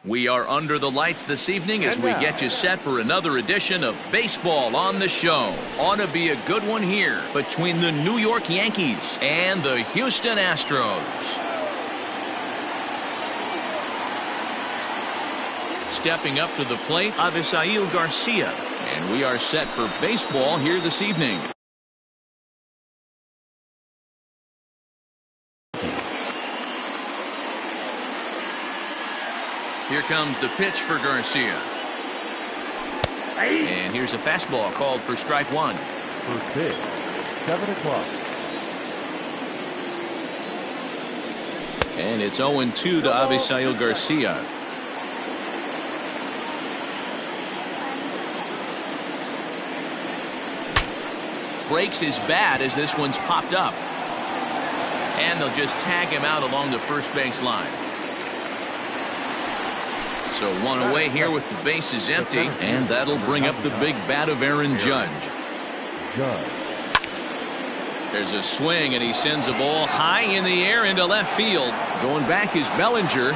We are under the lights this evening as we get you set for another edition of Baseball on the Show. Ought to be a good one here between the New York Yankees and the Houston Astros. Stepping up to the plate, Avisail Garcia. And we are set for baseball here this evening. Here comes the pitch for Garcia. And here's a fastball called for strike one. First pitch, 7 o'clock. And it's 0-2 to Avisail Garcia. Breaks his bat as this one's popped up. And they'll just tag him out along the first base line. So one away here with the bases empty, and that'll bring up the big bat of Aaron Judge. There's a swing, and he sends a ball high in the air into left field. Going back is Bellinger,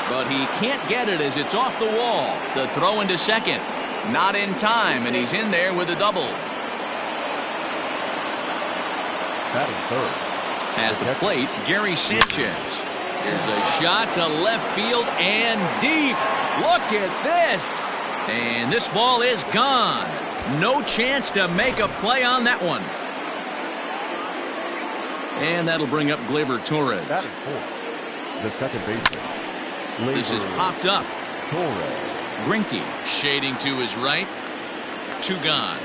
but he can't get it as it's off the wall. The throw into second. Not in time, and he's in there with a double. At the plate, Gary Sanchez. There's a shot to left field and deep. Look at this. And this ball is gone. No chance to make a play on that one. And that'll bring up Gleyber Torres. The second baseman. This is popped up. Torres. Greinke shading to his right. Two gone.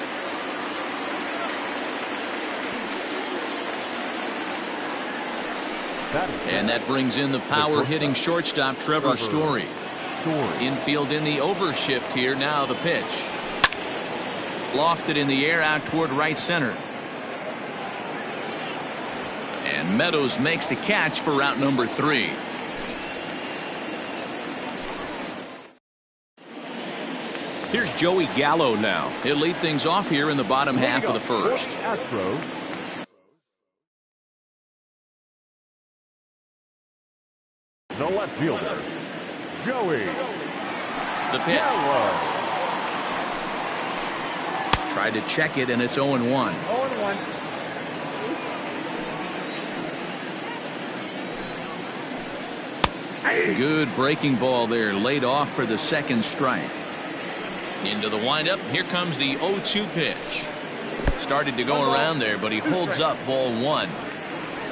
And that brings in the power-hitting shortstop Trevor Story. Infield in the overshift here. Now the pitch. Lofted in the air out toward right center. And Meadows makes the catch for route number 3. Here's Joey Gallo now. He'll lead things off here in the bottom half of the first. Astros. The left fielder, Joey. The pitch. Tried to check it, and it's 0-1. 0-1. Good breaking ball there, laid off for the second strike. Into the windup. Here comes the 0-2 pitch. Started to go around there, but he holds up ball 1.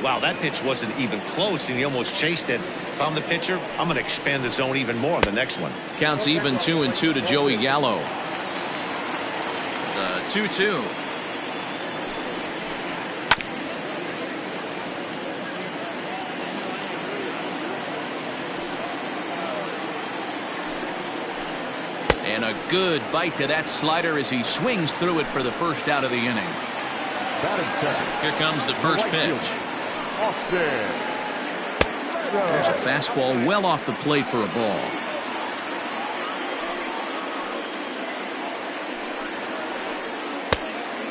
Wow, that pitch wasn't even close, and he almost chased it. If I'm the pitcher, I'm going to expand the zone even more on the next one. Counts even 2-2 to Joey Gallo. The 2-2. And a good bite to that slider as he swings through it for the first out of the inning. Here comes the first pitch. There's a fastball well off the plate for a ball.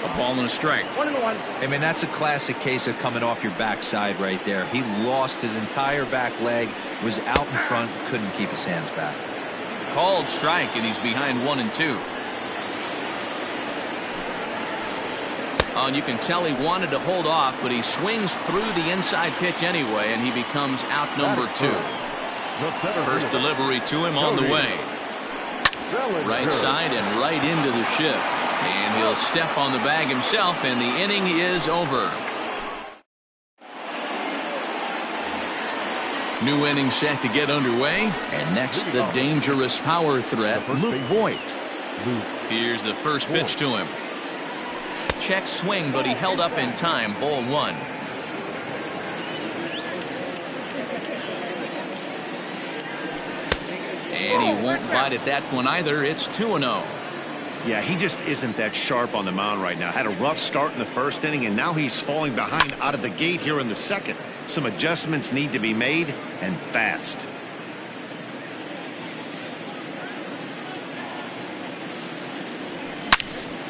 A ball and a strike. 1-1. I mean, that's a classic case of coming off your backside right there. He lost his entire back leg, was out in front, couldn't keep his hands back. Called strike, and he's behind 1-2. Oh, and you can tell he wanted to hold off, but he swings through the inside pitch anyway, and he becomes out number 2. First delivery to him on the way. Right side and right into the shift. And he'll step on the bag himself, and the inning is over. New inning set to get underway. And next, the dangerous power threat, Luke Voit. Here's the first pitch to him. Check swing, but he held up in time. Ball 1. And he won't bite at that one either. It's 2-0. Yeah, he just isn't that sharp on the mound right now. Had a rough start in the first inning, and now he's falling behind out of the gate here in the second. Some adjustments need to be made, and fast.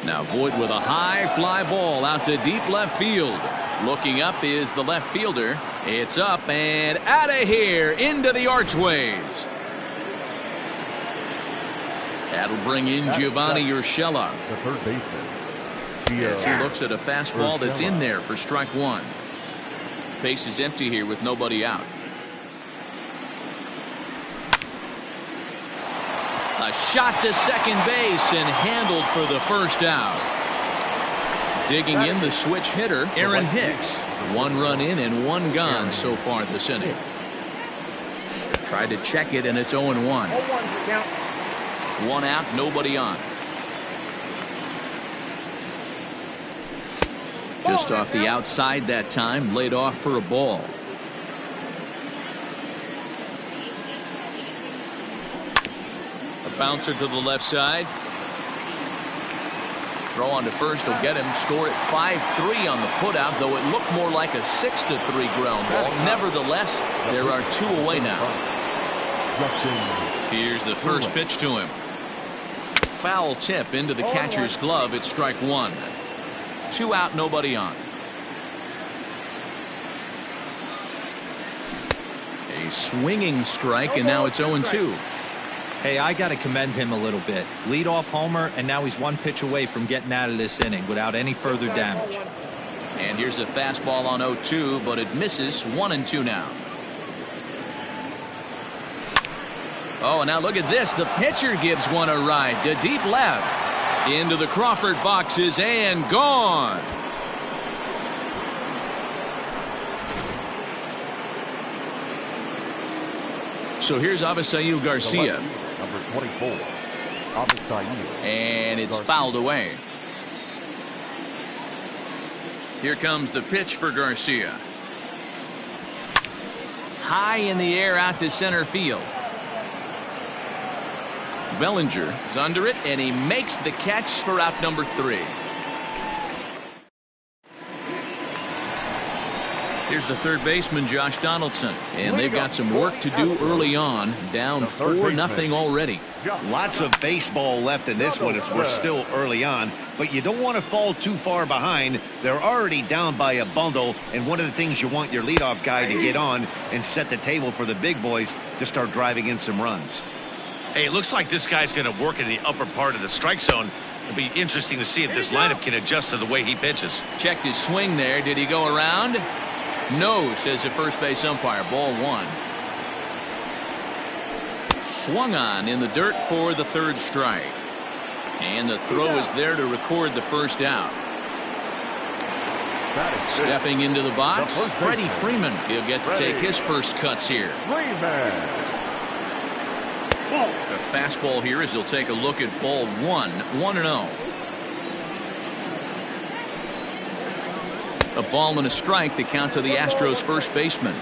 Now Voit with a high fly ball out to deep left field. Looking up is the left fielder. It's up and out of here into the archways. That'll bring in Giovanni Urshela. The third baseman. As he looks at a fastball that's in there for strike one. Base is empty here with nobody out. A shot to second base and handled for the first out. Digging in the switch hitter, Aaron Hicks. 1 run in and 1 gone so far this inning. Tried to check it, and it's 0-1. 1 out, nobody on. Just off the outside that time, laid off for a ball. A bouncer to the left side. Throw on to first will get him. Score at 5-3 on the putout, though it looked more like a 6-3 ground ball. Nevertheless, there are 2 away now. Here's the first pitch to him. Foul tip into the catcher's glove at strike 1. 2 out, nobody on. A swinging strike, and now it's 0-2. Hey, I got to commend him a little bit. Leadoff homer, and now he's 1 pitch away from getting out of this inning without any further damage. And here's a fastball on 0-2, but it misses. 1-2 now. Oh, and now look at this. The pitcher gives one a ride to deep left. Into the Crawford boxes and gone. So here's Avisail Garcia. Number 24. Avisail. And it's fouled away. Here comes the pitch for Garcia. High in the air out to center field. Bellinger is under it, and he makes the catch for out number 3. Here's the third baseman, Josh Donaldson, and they've got some work to do early on. Down 4-0 already. Lots of baseball left in this one as we're still early on, but you don't want to fall too far behind. They're already down by a bundle, and one of the things you want your leadoff guy to get on and set the table for the big boys to start driving in some runs. Hey, it looks like this guy's going to work in the upper part of the strike zone. It'll be interesting to see if this lineup can adjust to the way he pitches. Checked his swing there. Did he go around? No, says the first base umpire. Ball 1. Swung on in the dirt for the third strike. And the throw is there to record the first out. Stepping into the box, Freddie Freeman. He'll get to take his first cuts here. A fastball here as he'll take a look at ball 1. 1-0. A ball and a strike, the count to the Astros first baseman.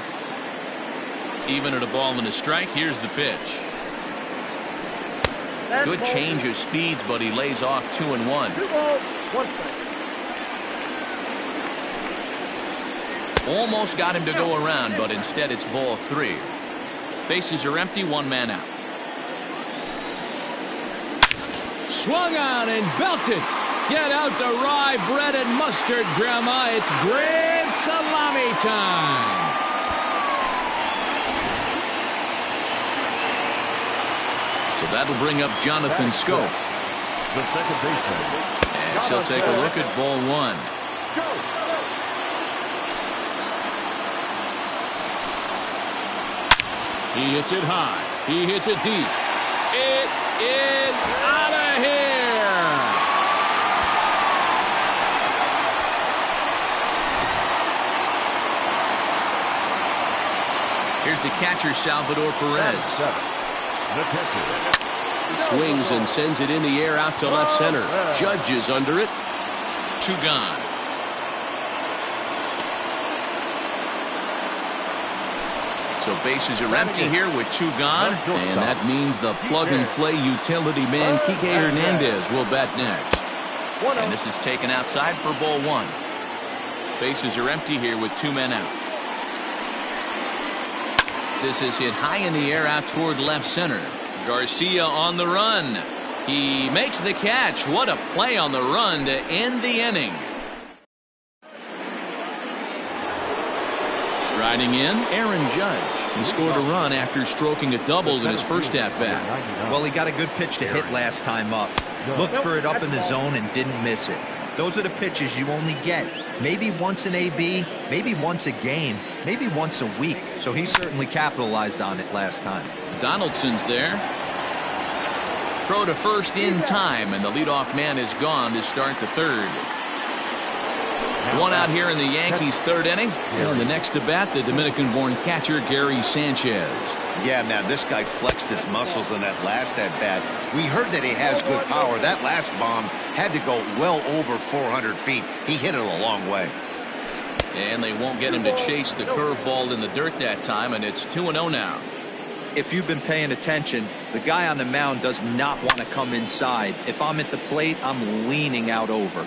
Even at a ball and a strike, here's the pitch. Good change of speeds, but he lays off 2-1. Almost got him to go around, but instead it's ball 3. Bases are empty, 1 man out. Swung on and belted. Get out the rye bread and mustard, Grandma. It's grand salami time. So that'll bring up Jonathan Scope. The second baseman. And he'll take a look at ball 1. He hits it high. He hits it deep. It is out of here. Here's the catcher, Salvador Perez. Swings and sends it in the air out to left center. Judge is under it. 2 gone. So bases are empty here with 2 gone, and that means the plug-and-play utility man Kike Hernandez will bat next. And this is taken outside for ball 1. Bases are empty here with 2 men out. This is hit high in the air out toward left center. Garcia on the run. He makes the catch. What a play on the run Riding in, Aaron Judge. He scored a run after stroking a double in his first at-bat. Well, he got a good pitch to hit last time up. Looked for it up in the zone and didn't miss it. Those are the pitches you only get. Maybe once an AB, maybe once a game, maybe once a week. So he certainly capitalized on it last time. Donaldson's there. Throw to first in time, and the leadoff man is gone to start the third. One out here in the Yankees' third inning. And the next to bat, the Dominican-born catcher, Gary Sanchez. Yeah, man, this guy flexed his muscles in that last at-bat. We heard that he has good power. That last bomb had to go well over 400 feet. He hit it a long way. And they won't get him to chase the curveball in the dirt that time, and it's 2-0 now. If you've been paying attention, the guy on the mound does not want to come inside. If I'm at the plate, I'm leaning out over.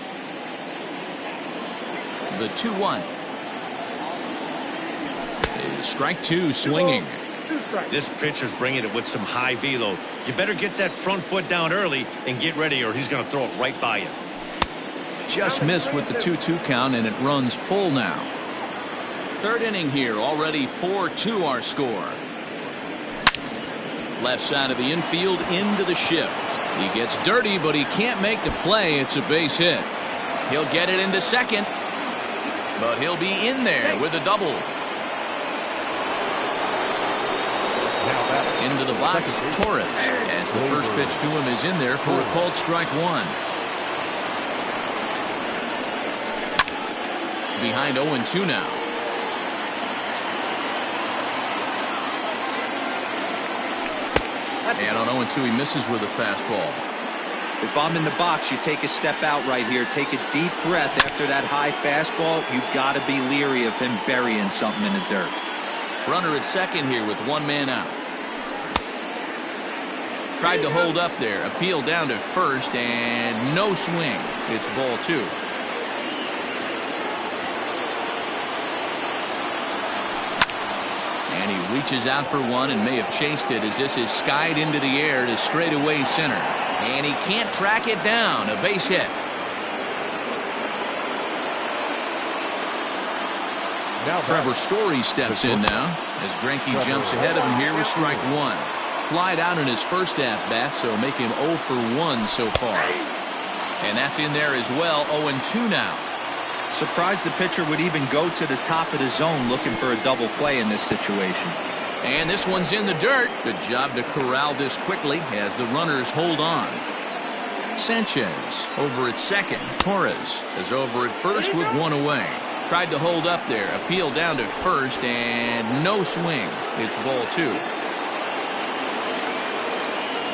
The 2-1 is strike two, swinging. This pitcher's bringing it with some high velo. You better get that front foot down early and get ready, or he's going to throw it right by you. Just missed with the 2-2 count, and it runs full now. Third inning here, already 4-2 our score. Left side of the infield into the shift. He gets dirty, but he can't make the play. It's a base hit. He'll get it into second, but he'll be in there with a double. Into the box, Torres, as the first pitch to him is in there for a called strike one. Behind 0-2 now. And on 0-2, he misses with a fastball. If I'm in the box, you take a step out right here. Take a deep breath after that high fastball. You got to be leery of him burying something in the dirt. Runner at second here with one man out. Tried to hold up there. Appeal down to first, and no swing. It's ball two. And he reaches out for one and may have chased it as this is skied into the air to straightaway center. And he can't track it down. A base hit. Trevor Story steps in now as Greinke jumps ahead of him here with strike one. Flied out in his first at-bat, so make him 0 for 1 so far. And that's in there as well, 0-2 now. Surprised the pitcher would even go to the top of the zone looking for a double play in this situation. And this one's in the dirt. Good job to corral this quickly as the runners hold on. Sanchez over at second. Torres is over at first with one away. Tried to hold up there. Appeal down to first, and no swing. It's ball two.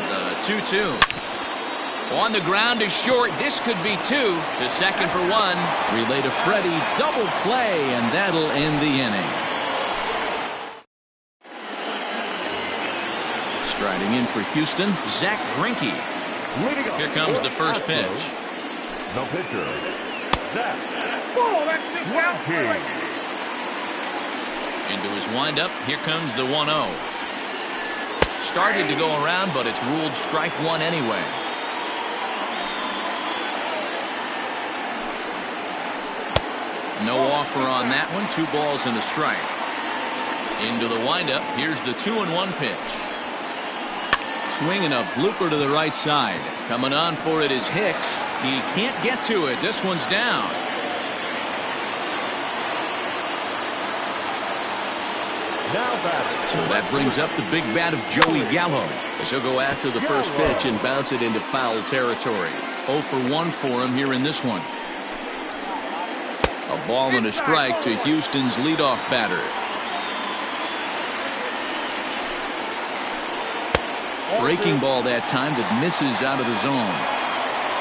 The 2-2. On the ground to short. This could be two. To second for one. Relay to Freddie. Double play, and that'll end the inning. Striding in for Houston, Zach Greinke. Here comes the first pitch. The pitcher, Zach Greinke. Into his windup. Here comes the 1-0. Started to go around, but it's ruled strike one anyway. No offer on that one. 2 balls and a strike. Into the windup. Here's the 2-1 pitch. Swinging a blooper to the right side. Coming on for it is Hicks. He can't get to it. This one's down. So that brings up the big bat of Joey Gallo, as he'll go after the first pitch and bounce it into foul territory. 0 for 1 for him here in this one. A ball and a strike to Houston's leadoff batter. Breaking ball that time that misses out of the zone.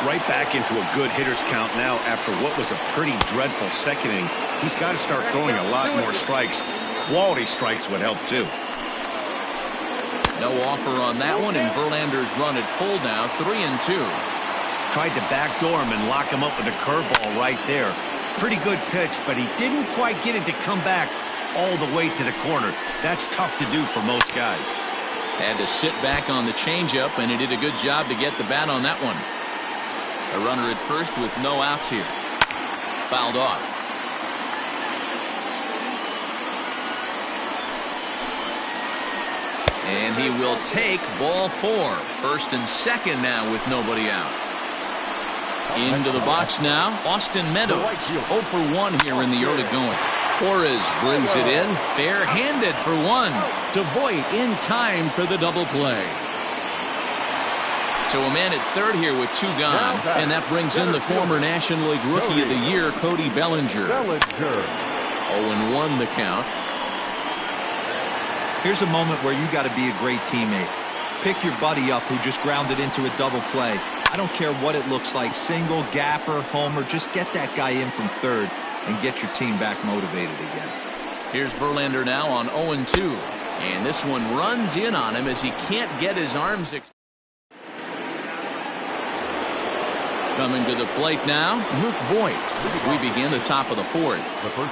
Right back into a good hitter's count now after what was a pretty dreadful second inning. He's got to start throwing a lot more strikes. Quality strikes would help too. No offer on that one, and Verlander's run at full now, 3-2. Tried to backdoor him and lock him up with a curveball right there. Pretty good pitch, but he didn't quite get it to come back all the way to the corner. That's tough to do for most guys. Had to sit back on the changeup, and he did a good job to get the bat on that one. A runner at first with no outs here. Fouled off. And he will take ball 4. First and second now with nobody out. Into the box now, Austin Meadows. 0 for 1 here in the early going. Torres brings it in, bare-handed for 1. To Voit in time for the double play. So a man at third here with 2 gone, and that brings in the former National League Rookie of the Year, Cody Bellinger. 0-1 the count. Here's a moment where you got to be a great teammate. Pick your buddy up who just grounded into a double play. I don't care what it looks like, single, gapper, homer, just get that guy in from third and get your team back motivated again. Here's Verlander now on 0-2, and this one runs in on him as he can't get his arms. Coming to the plate now, Luke Voit, as we begin the top of the 4th.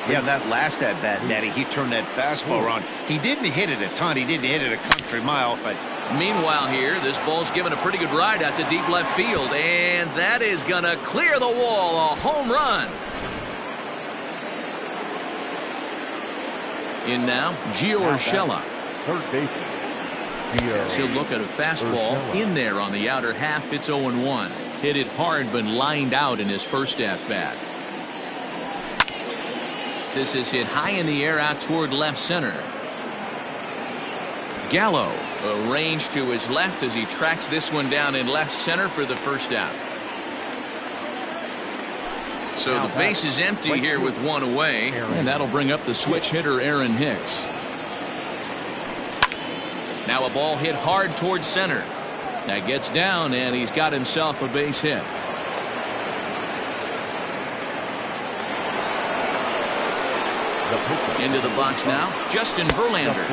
Yeah, that last at-bat, Daddy, he turned that fastball around. He didn't hit it a ton. He didn't hit it a country mile, but... Meanwhile here, this ball's given a pretty good ride out to deep left field, and that is going to clear the wall. A home run. In now, Gio Urshela. Third baseman. He'll look at a fastball in there on the outer half. It's 0-1. Hit it hard, but lined out in his first at-bat. This is hit high in the air out toward left center. Gallo arranged to his left as he tracks this one down in left center for the first out. So the base is empty here with 1 away, and that'll bring up the switch hitter Aaron Hicks. Now a ball hit hard towards center. That gets down, and he's got himself a base hit. Into the box now, Justin Verlander.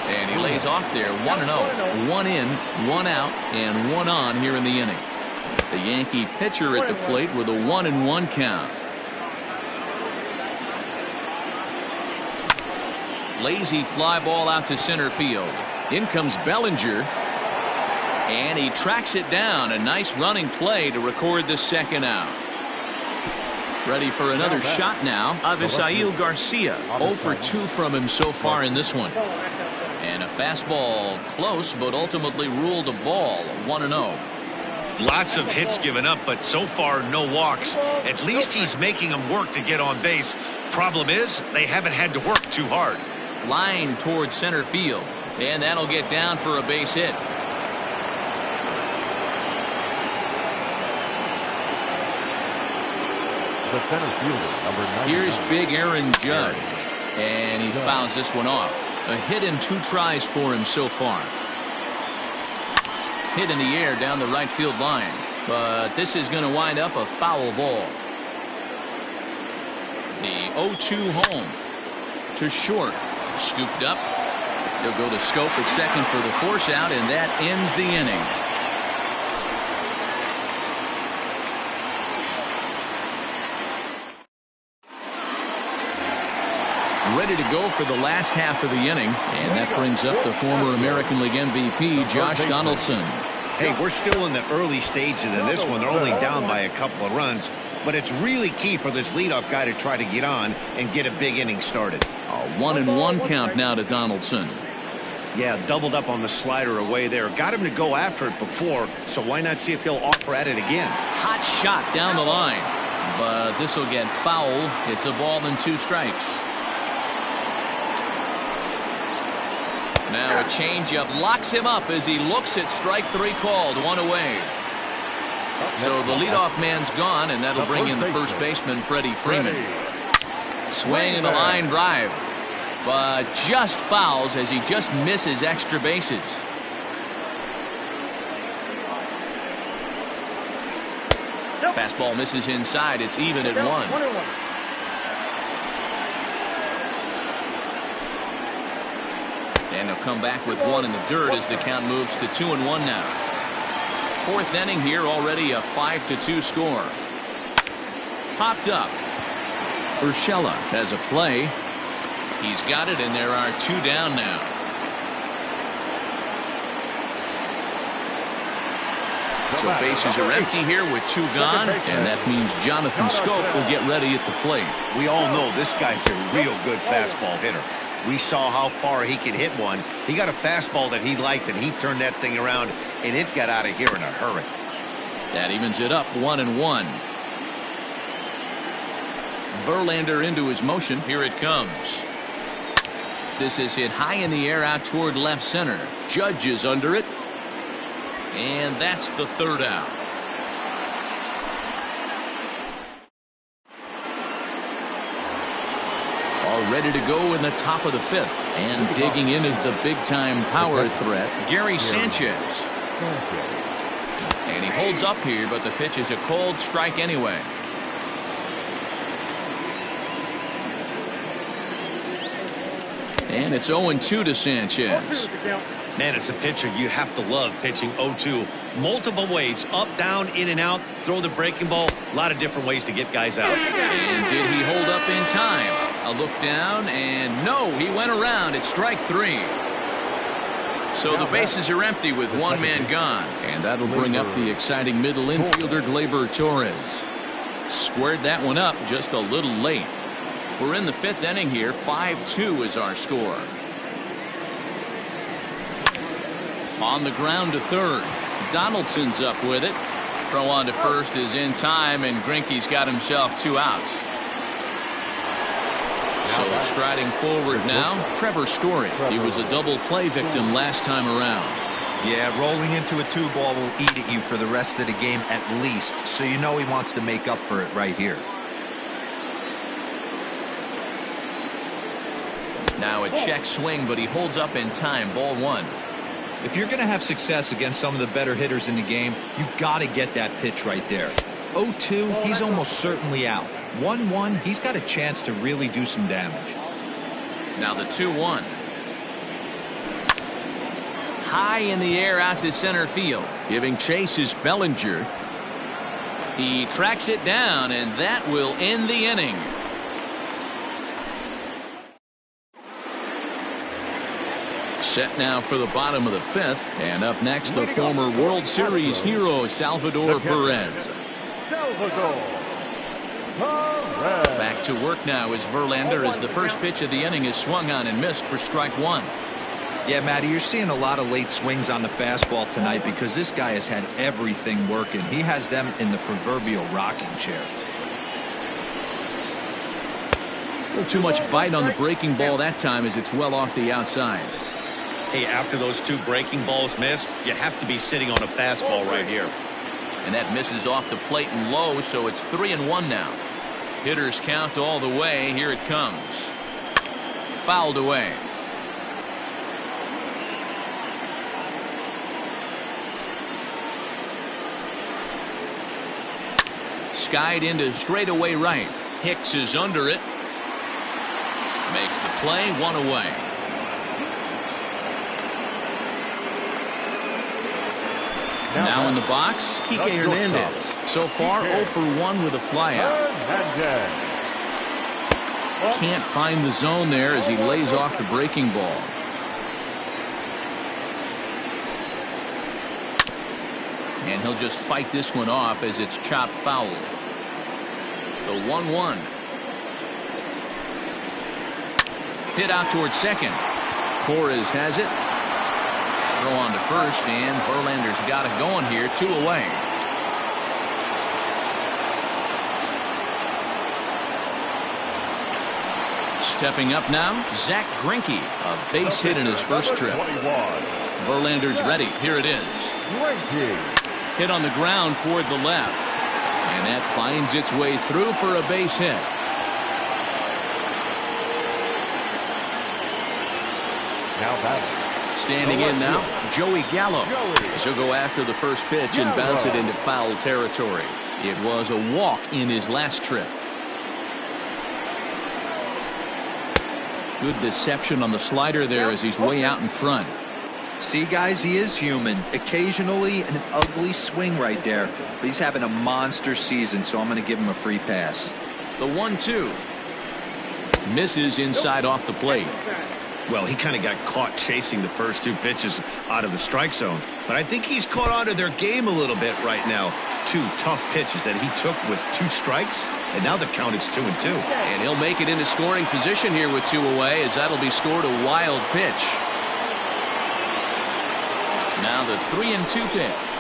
And he lays off there, 1-0. 1 in, 1 out, and 1 on here in the inning. The Yankee pitcher at the plate with a 1-1 count. Lazy fly ball out to center field. In comes Bellinger. And he tracks it down. A nice running play to record the second out. Ready for another shot now. Avisail Garcia. 0 for 2 from him so far in this one. And a fastball close, but ultimately ruled a ball. 1-0. Lots of hits given up, but so far no walks. At least he's making them work to get on base. Problem is, they haven't had to work too hard. Line towards center field. And that'll get down for a base hit. The center fielder, number 9. Here's big Aaron Judge. And he fouls this one off. A hit in 2 tries for him so far. Hit in the air down the right field line. But this is going to wind up a foul ball. The 0-2 home. To short. Scooped up. He'll go to Scope at second for the force out, and that ends the inning. Ready to go for the last half of the inning, and that brings up the former American League MVP, Josh Donaldson. Hey, we're still in the early stages of this one. They're only down by a couple of runs, but it's really key for this leadoff guy to try to get on and get a big inning started. A 1-1 count now to Donaldson. Yeah, doubled up on the slider away there. Got him to go after it before, so why not see if he'll offer at it again? Hot shot down the line, but this will get foul. It's a ball and 2 strikes. Now a changeup locks him up as he looks at strike 3 called. 1 away. So the leadoff man's gone, and that'll bring in the first baseman, Freddie Freeman. Swing and a line drive, but just fouls as he just misses extra bases. Fastball misses inside. It's even at 1. And they'll come back with 1 in the dirt as the count moves to 2-1 now. 4th inning here, already a 5-2 score. Popped up. Urshela has a play. He's got it, and there are 2 down now. So bases are empty here with 2 gone, and that means Jonathan Scope will get ready at the plate. We all know this guy's a real good fastball hitter. We saw how far he could hit one. He got a fastball that he liked, and he turned that thing around, and it got out of here in a hurry. That evens it up 1-1. Verlander into his motion. Here it comes. This is hit high in the air out toward left center. Judge is under it. And that's the third out. All ready to go in the top of the fifth. And digging in is the big-time power threat, Gary Sanchez. And he holds up here, but the pitch is a cold strike anyway. And it's 0-2 to Sanchez. Man, it's a pitcher you have to love pitching 0-2. Multiple ways, up, down, in and out, throw the breaking ball. A lot of different ways to get guys out. And did he hold up in time? A look down, and no, he went around. It's strike three. So the bases are empty with one man gone. And that'll bring up the exciting middle infielder, Gleyber Torres. Squared that one up just a little late. We're in the fifth inning here. 5-2 is our score. On the ground to third. Donaldson's up with it. Throw on to first is in time, and Greinke's got himself 2 outs. So striding forward now, Trevor Story. He was a double play victim last time around. Yeah, rolling into a 2-ball will eat at you for the rest of the game at least, so you know he wants to make up for it right here. Now a check swing, but he holds up in time. Ball one. If you're going to have success against some of the better hitters in the game, you got to get that pitch right there. 0-2, he's almost certainly out. 1-1, he's got a chance to really do some damage. Now the 2-1. High in the air out to center field. Giving chase is Bellinger. He tracks it down, and that will end the inning. Set now for the bottom of the fifth, and up next the former World Series hero Salvador Perez. Back to work now is Verlander as the first pitch of the inning is swung on and missed for strike one. Yeah, Matty, you're seeing a lot of late swings on the fastball tonight because this guy has had everything working. He has them in the proverbial rocking chair. A little too much bite on the breaking ball that time as it's well off the outside. Hey, after those 2 breaking balls missed, you have to be sitting on a fastball right here. And that misses off the plate and low, so it's 3-1 now. Hitters count all the way. Here it comes. Fouled away. Skied into straightaway right. Hicks is under it. Makes the play, 1 away. Now in the box, Kike Hernandez. So far, 0 for 1 with a flyout. Can't find the zone there as he lays off the breaking ball. And he'll just fight this one off as it's chopped foul. The 1-1. Hit out towards second. Torres has it. Throw on to first, and Verlander's got it going here. 2 away. Stepping up now, Zach Greinke. A base hit in his first trip. Verlander's ready. Here it is. Hit on the ground toward the left. And that finds its way through for a base hit. Now batting. Standing in now, Joey Gallo. He'll go after the first pitch and bounce it into foul territory. It was a walk in his last trip. Good deception on the slider there as he's way out in front. See, guys, he is human. Occasionally an ugly swing right there, but he's having a monster season, so I'm going to give him a free pass. The 1-2. Misses inside off the plate. Well, he kind of got caught chasing the first 2 pitches out of the strike zone. But I think he's caught on to their game a little bit right now. 2 tough pitches that he took with 2 strikes. and now the count is 2-2. And he'll make it into scoring position here with 2 away, as that'll be scored a wild pitch. Now the 3-2 pitch.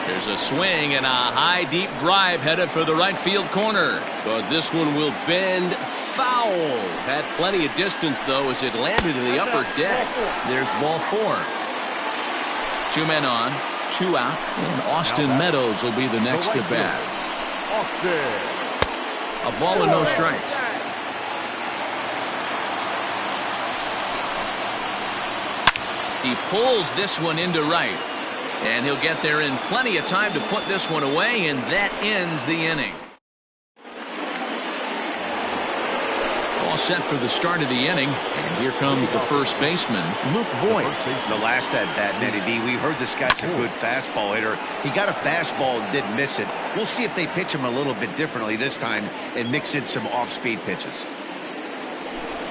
There's a swing and a high deep drive headed for the right field corner. But this one will bend foul. Had plenty of distance though as it landed in the upper deck. There's ball 4. 2 men on, 2 out, and Austin Meadows will be the next to bat. A ball and no strikes. He pulls this one into right. And he'll get there in plenty of time to put this one away, and that ends the inning. All set for the start of the inning, and here comes the first baseman, Luke Voigt. The last at bat, Eddie V, we heard this guy's a good fastball hitter. He got a fastball and didn't miss it. We'll see if they pitch him a little bit differently this time and mix in some off-speed pitches.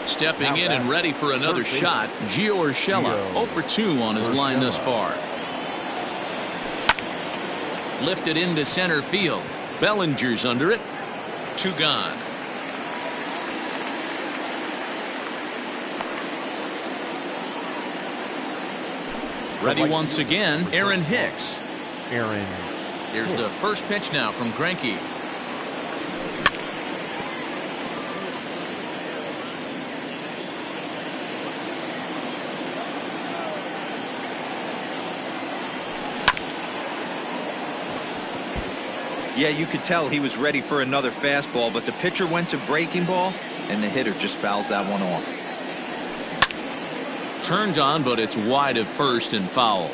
Stepping in and ready for another shot, Gio Urshela, 0 for 2 on his line thus far. Lifted into center field. Bellinger's under it. 2 gone. Ready once again, Aaron Hicks. Here's the first pitch now from Greinke. Yeah, you could tell he was ready for another fastball, but the pitcher went to breaking ball, and the hitter just fouls that one off. Turned on, but it's wide of first and foul.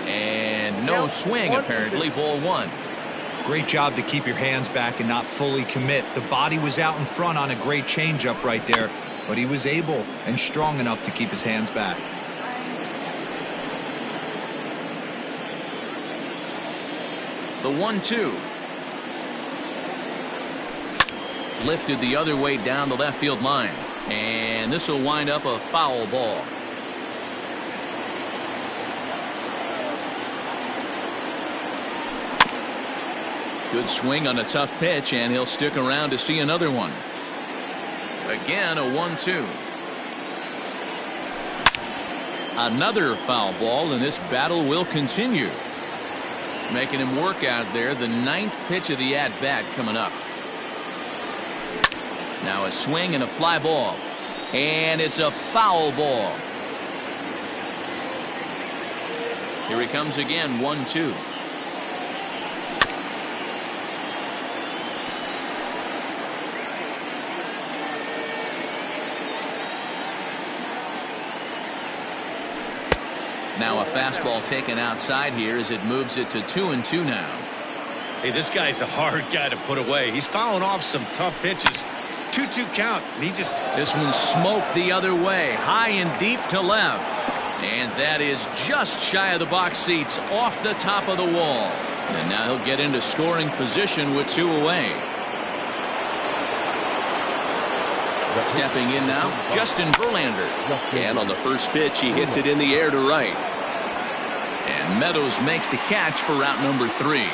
And no swing, apparently. Ball 1. Great job to keep your hands back and not fully commit. The body was out in front on a great changeup right there, but he was able and strong enough to keep his hands back. The 1-2. Lifted the other way down the left field line. And this will wind up a foul ball. Good swing on a tough pitch, and he'll stick around to see another one. Again, a 1-2. Another foul ball, and this battle will continue. Making him work out there. The 9th pitch of the at-bat coming up. Now a swing and a fly ball. And it's a foul ball. Here he comes again, 1-2. Now a fastball taken outside here as it moves it to 2-2 now. Hey, this guy's a hard guy to put away. He's fouling off some tough pitches. 2-2 count. And he just... This one smoked the other way, high and deep to left. And that is just shy of the box seats, off the top of the wall. And now he'll get into scoring position with 2 away. Stepping in now, Justin Verlander. And on the first pitch, he hits it in the air to right. And Meadows makes the catch for route number 3.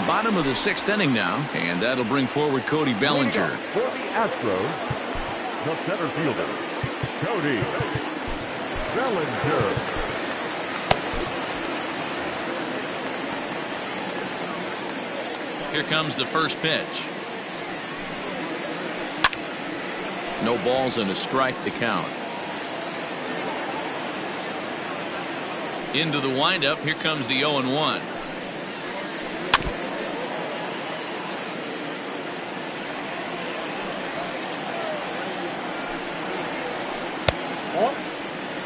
Bottom of the 6th inning now, and that'll bring forward Cody Bellinger. For the Astros, the center fielder, Cody Bellinger. Here comes the first pitch. No balls and a strike to count. Into the windup. Here comes the 0-1.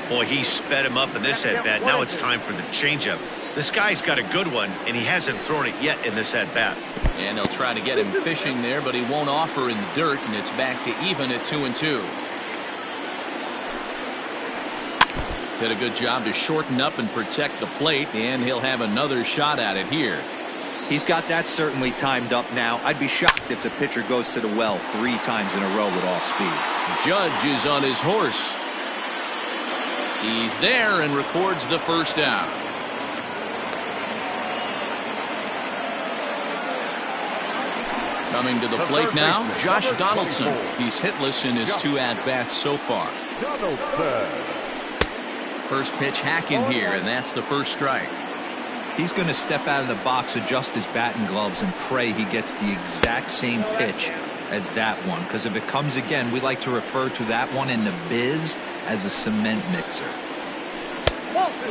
Boy, he sped him up in this at-bat. Now it's time for the changeup. This guy's got a good one, and he hasn't thrown it yet in this at-bat. And they'll try to get him fishing there, but he won't offer in dirt, and it's back to even at 2-2. Did a good job to shorten up and protect the plate, and he'll have another shot at it here. He's got that certainly timed up now. I'd be shocked if the pitcher goes to the well 3 times in a row with off speed. Judge is on his horse. He's there and records the first out. Coming to the plate now, Josh Donaldson. He's hitless in his 2 at-bats so far. First pitch hacking here, and that's the first strike. He's going to step out of the box, adjust his bat and gloves, and pray he gets the exact same pitch as that one. Because if it comes again, we like to refer to that one in the biz as a cement mixer.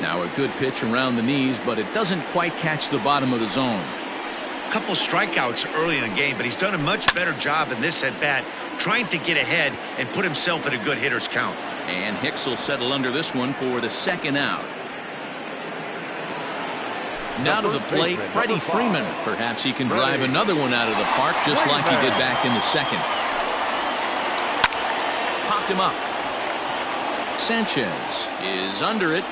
Now a good pitch around the knees, but it doesn't quite catch the bottom of the zone. Couple strikeouts early in the game, but he's done a much better job in this at bat trying to get ahead and put himself in a good hitter's count. And Hicks will settle under this one for the second out. Now to the plate, Freddie Freeman. Perhaps he can drive another one out of the park just like he did back in the second. Popped him up. Sanchez is under it.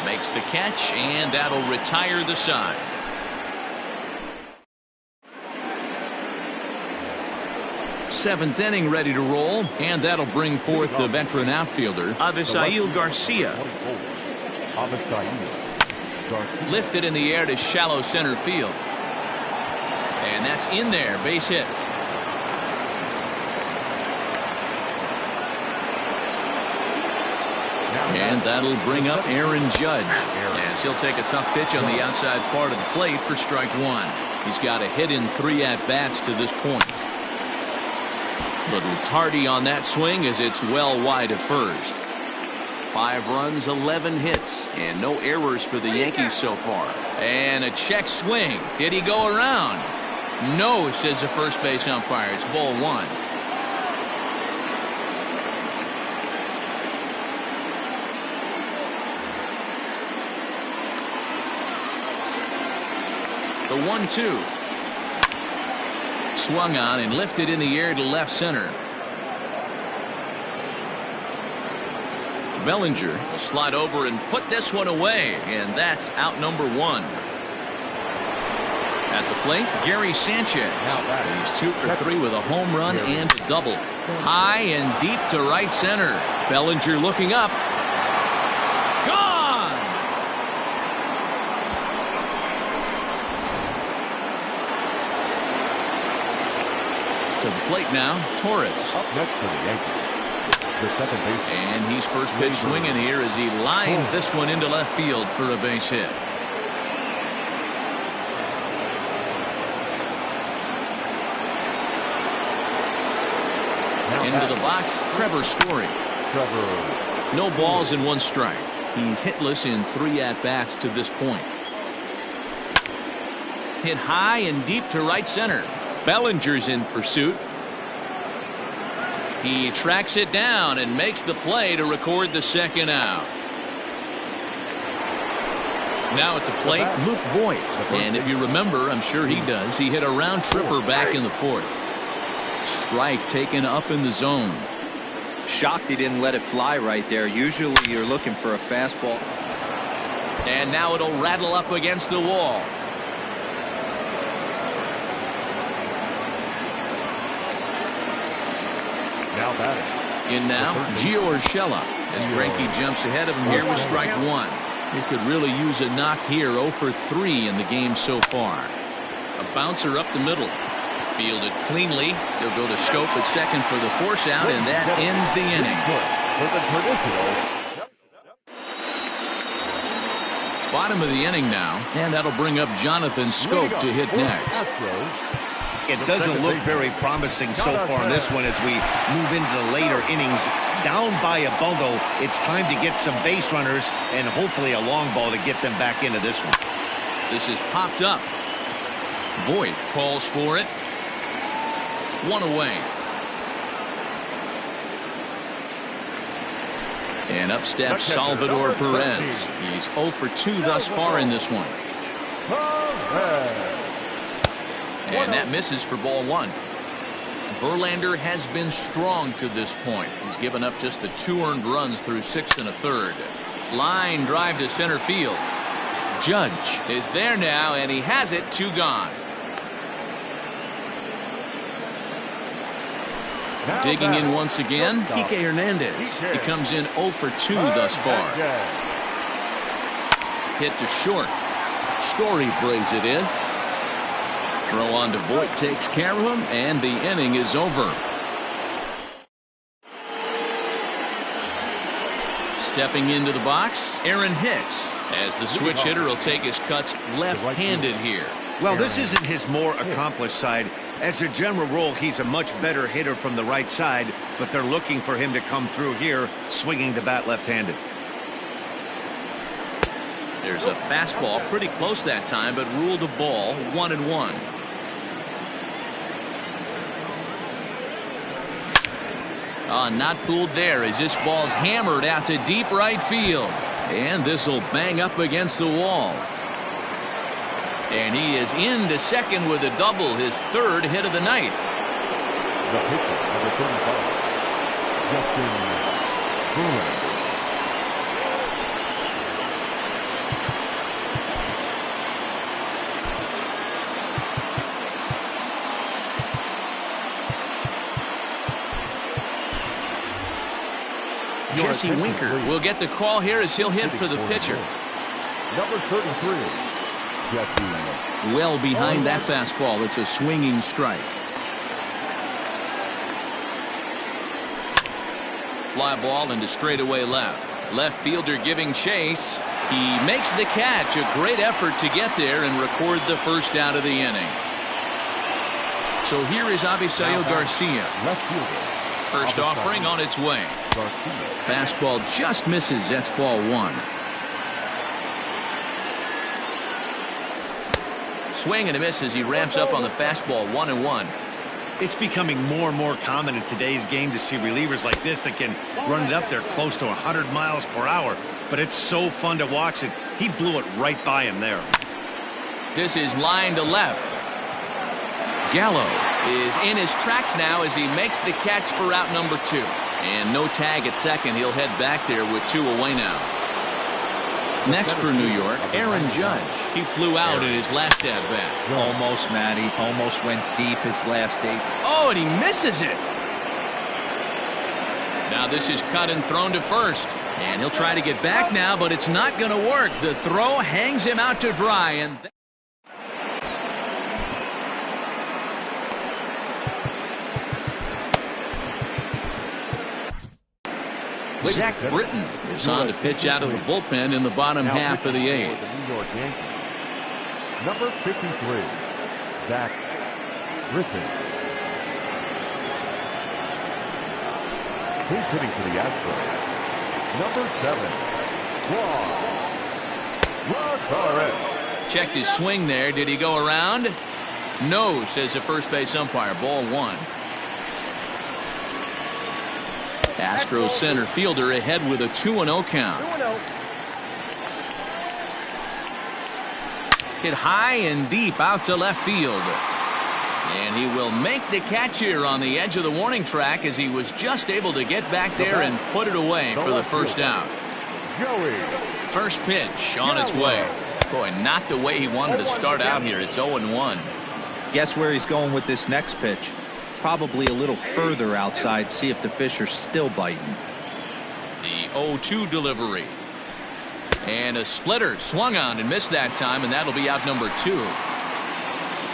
Makes the catch, and that'll retire the side. Seventh inning ready to roll, and that'll bring forth the veteran outfielder, Avisail Garcia. Lifted in the air to shallow center field. And that's in there, base hit. And that'll bring up Aaron Judge. Yes, he'll take a tough pitch on the outside part of the plate for strike 1. He's got a hit in 3 at-bats to this point. Little tardy on that swing as it's well wide of first. 5 runs, 11 hits, and no errors for the Yankees so far. And a check swing. Did he go around? No, says the first base umpire. It's ball 1. The 1-2. Swung on and lifted in the air to left center. Bellinger will slide over and put this one away, and that's out number 1. At the plate, Gary Sanchez. He's 2 for 3 with a home run and a double. High and deep to right center. Bellinger looking up. Gone! To the plate now, Torres. Up next for the Yankees, the second baseman. And he's first pitch swinging here as he lines this one into left field for a base hit. Into the box, Trevor Story. No balls and 1 strike. He's hitless in 3 at-bats to this point. Hit high and deep to right center. Bellinger's in pursuit. He tracks it down and makes the play to record the second out. Now at the plate, Luke Voigt. And if you remember, I'm sure he does, he hit a round tripper back in the 4th. Strike taken up in the zone. Shocked he didn't let it fly right there. Usually you're looking for a fastball. And now it'll rattle up against the wall. Now batting. In now, Gio Urshela, as Greinke jumps ahead of him here with strike 1. He could really use a knock here. 0 for 3 in the game so far. A bouncer up the middle. Fielded cleanly. He'll go to Scope at second for the force out, and that ends the inning. Bottom of the inning now, and that'll bring up Jonathan Scope to hit next. It doesn't look very promising so far in this one as we move into the later innings. Down by a bundle, it's time to get some base runners and hopefully a long ball to get them back into this one. This is popped up. Voigt calls for it. 1 away. And up steps Salvador Perez. He's 0 for 2 thus far in this one. And that misses for ball 1. Verlander has been strong to this point. He's given up just the 2 earned runs through 6 1/3. Line drive to center field. Judge is there now, and he has it. 2 gone. Digging in once again, Kike Hernandez. He comes in 0 for 2 thus far. Hit to short. Story brings it in. Throw on to Voigt takes care of him, and the inning is over. Stepping into the box, Aaron Hicks, as the switch hitter will take his cuts left-handed here. Well, this isn't his more accomplished side. As a general rule, he's a much better hitter from the right side, but they're looking for him to come through here, swinging the bat left-handed. There's a fastball pretty close that time, but ruled a ball, 1-1. Not fooled there as this ball's hammered out to deep right field. And this will bang up against the wall. And he is into second with a double, his third hit of the night. The pitcher, number 35, Justin Verlander. Jesse Winker will get the call here as he'll hit for the pitcher. Number 33, Jesse. Well behind that fastball. It's a swinging strike. Fly ball into straightaway left. Left fielder giving chase. He makes the catch. A great effort to get there and record the first out of the inning. So here is Avisayo Garcia. Left fielder. First offering on its way. Fastball just misses. That's ball 1. Swing and a miss as he ramps up on the fastball, 1-1. It's becoming more and more common in today's game to see relievers like this that can run it up there close to 100 miles per hour. But it's so fun to watch it. He blew it right by him there. This is line to left. Gallo is in his tracks now as he makes the catch for out number 2. And no tag at second. He'll head back there with 2 away now. Next for New York, Aaron Judge. He flew out in his last at-bat. Almost, Matty. Almost went deep his last 8. Oh, and he misses it. Now this is cut and thrown to first. And he'll try to get back now, but it's not going to work. The throw hangs him out to dry. And Zach Britton is on to pitch out of the bullpen in the bottom half of the 8th. New York Yankees. Number 53, Zach Britton. He's hitting for the Astros. Number 7, Rod Torres. Checked his swing there. Did he go around? No, says the first base umpire. Ball 1. Astros center fielder ahead with a 2-0 count. Hit high and deep out to left field. And he will make the catch here on the edge of the warning track as he was just able to get back there and put it away for the first out. First pitch on its way. Boy, not the way he wanted to start out here. It's 0-1. Guess where he's going with this next pitch? Probably a little further outside, see if the fish are still biting. The 0-2 delivery. And a splitter swung on and missed that time, and that'll be out number 2.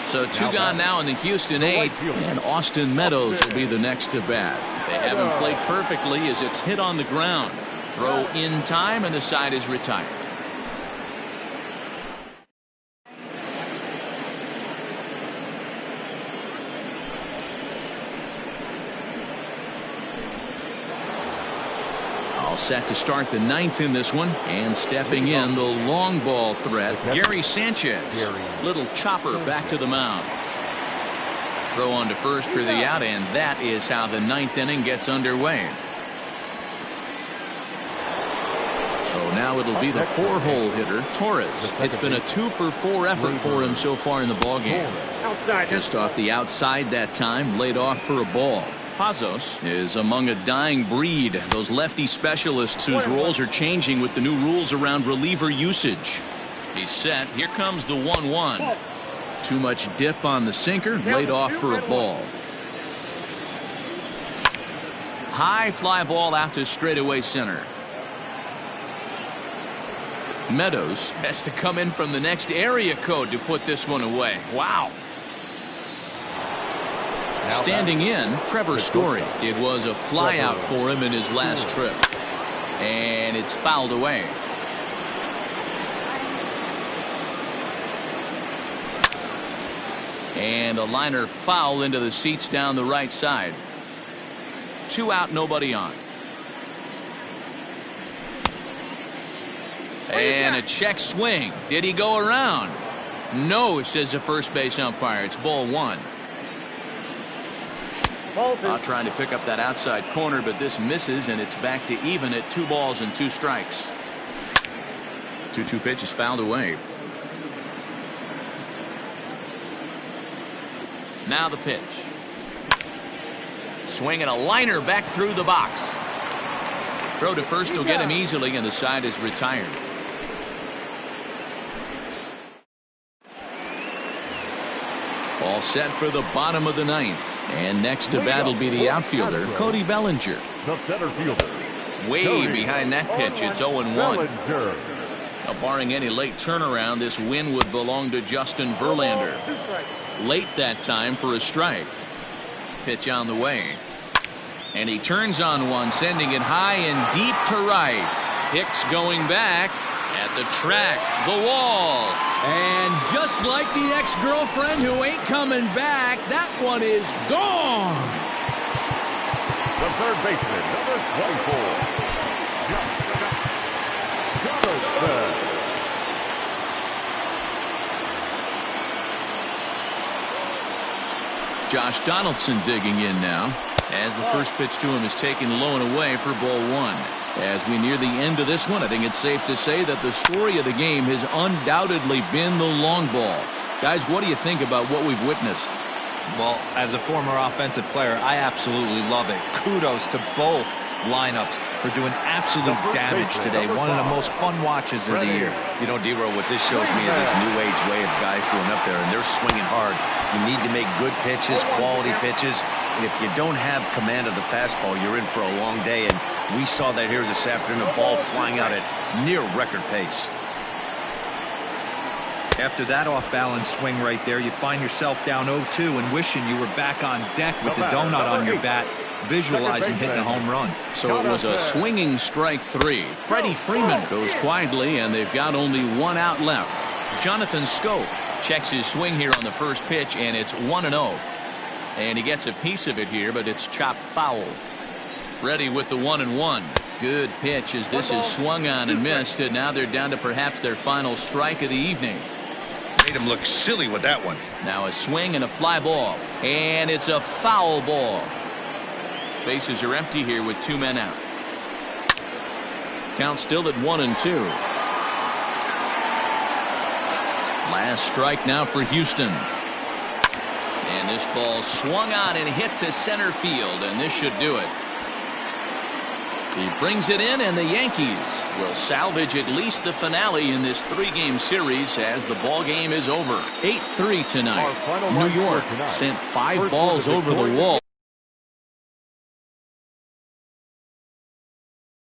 So 2 gone now in the Houston 8th, and Austin Meadows will be the next to bat. They haven't played perfectly as it's hit on the ground. Throw in time, and the side is retired. Set to start the 9th in this one, and stepping in the long ball threat, Gary Sanchez. Little chopper back to the mound. Throw on to first for the out, and that is how the 9th inning gets underway. So now it'll be the 4-hole hitter, Torres. It's been a 2-for-4 effort for him so far in the ballgame. Just off the outside that time, laid off for a ball. Pazos is among a dying breed, those lefty specialists whose roles are changing with the new rules around reliever usage. He's set. Here comes the 1-1. Too much dip on the sinker, laid off for a ball. High fly ball out to straightaway center. Meadows has to come in from the next area code to put this one away. Wow. Standing in, Trevor Story. It was a fly out for him in his last trip. And it's fouled away. And a liner foul into the seats down the right side. 2 out, nobody on. And a check swing. Did he go around? No, says the first base umpire. It's ball 1. Trying to pick up that outside corner, but this misses, and it's back to even at 2 balls and 2 strikes. 2-2 pitch is fouled away. Now the pitch. Swinging a liner back through the box. Throw to first will get him easily, and the side is retired. All set for the bottom of the 9th. And next to bat will be the outfielder, Cody Bellinger. The center fielder. Way behind that pitch, it's 0-1. Now, barring any late turnaround, this win would belong to Justin Verlander. Late that time for a strike. Pitch on the way. And he turns on one, sending it high and deep to right. Hicks going back at the track, the wall. And just like the ex-girlfriend who ain't coming back, that one is gone. The third baseman, number 24. Josh Donaldson digging in now, as the first pitch to him is taken low and away for ball 1. As we near the end of this one, I think it's safe to say that the story of the game has undoubtedly been the long ball. Guys, what do you think about what we've witnessed? Well, as a former offensive player, I absolutely love it. Kudos to both lineups for doing absolute damage today. One of the most fun watches of the year. You know, D-Row, what this shows me is this new age way of guys going up there, and they're swinging hard. You need to make good pitches, quality pitches. And if you don't have command of the fastball, you're in for a long day. And we saw that here this afternoon, a ball flying out at near record pace. After that off-balance swing right there, you find yourself down 0-2 and wishing you were back on deck with the donut on your bat, visualizing hitting a home run. So it was a swinging strike 3. Freddie Freeman goes quietly, and they've got only 1 out left. Jonathan Schoop checks his swing here on the first pitch, and it's 1-0. And he gets a piece of it here, but it's chopped foul. Ready with the 1-1. Good pitch as this is swung on and missed, and now they're down to perhaps their final strike of the evening. Made him look silly with that one. Now a swing and a fly ball, and it's a foul ball. Bases are empty here with 2 men out. Count still at 1-2. Last strike now for Houston. And this ball swung on and hit to center field, and this should do it. He brings it in, and the Yankees will salvage at least the finale in this 3-game series as the ball game is over. 8-3 tonight. New York sent 5 balls over the wall.